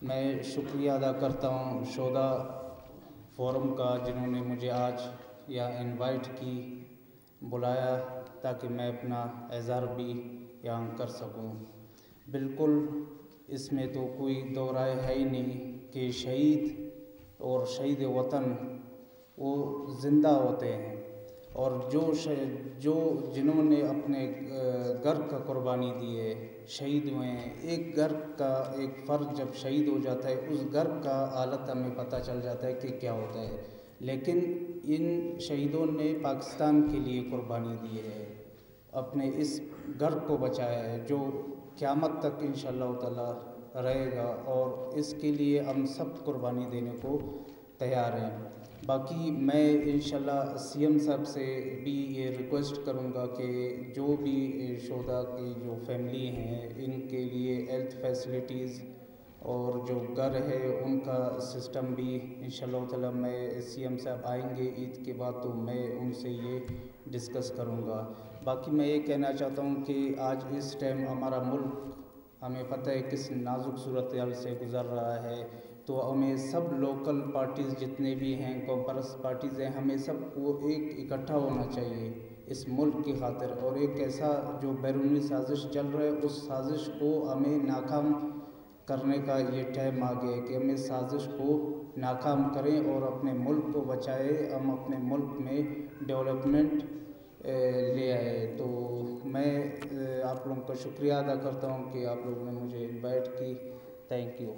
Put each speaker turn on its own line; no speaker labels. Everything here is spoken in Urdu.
میں شکریہ ادا کرتا ہوں شودا فورم کا، جنہوں نے مجھے آج یہاں انوائٹ کی، بلایا تاکہ میں اپنا اظہار بھی یہاں کر سکوں۔ بالکل اس میں تو کوئی دو رائے ہے ہی نہیں کہ شہید اور شہید وطن وہ زندہ ہوتے ہیں، اور جنہوں نے اپنے گھر کا قربانی دی ہے، شہید ہوئے ہیں۔ ایک گھر کا ایک فرد جب شہید ہو جاتا ہے، اس گھر کا حالت ہمیں پتہ چل جاتا ہے کہ کیا ہوتا ہے، لیکن ان شہیدوں نے پاکستان کے لیے قربانی دی ہے، اپنے اس گھر کو بچایا ہے، جو قیامت تک انشاءاللہ تعالی رہے گا، اور اس کے لیے ہم سب قربانی دینے کو تیار ہیں۔ باقی میں انشاءاللہ سی ایم صاحب سے بھی یہ ریکویسٹ کروں گا کہ جو بھی شہداء کی جو فیملی ہیں، ان کے لیے ہیلتھ فیسلٹیز اور جو گھر ہے ان کا سسٹم بھی انشاءاللہ تعالی میں سی ایم صاحب آئیں گے عید کے بعد تو میں ان سے یہ ڈسکس کروں گا۔ باقی میں یہ کہنا چاہتا ہوں کہ آج اس ٹائم ہمارا ملک، ہمیں پتہ ہے کس نازک صورتحال سے گزر رہا ہے، تو ہمیں سب لوکل پارٹیز جتنے بھی ہیں، کامپرس پارٹیز ہیں، ہمیں سب کو اکٹھا ہونا چاہیے اس ملک کی خاطر، اور ایک ایسا جو بیرونی سازش چل رہا ہے اس سازش کو ہمیں ناکام کرنے کا یہ ٹائم آ گیا ہے کہ ہم اس سازش کو ناکام کریں اور اپنے ملک کو بچائیں، ہم اپنے ملک میں ڈیولپمنٹ لے آئے۔ تو میں آپ لوگوں کا شکریہ ادا کرتا ہوں کہ آپ لوگوں نے مجھے انوائٹ کی۔ Thank you.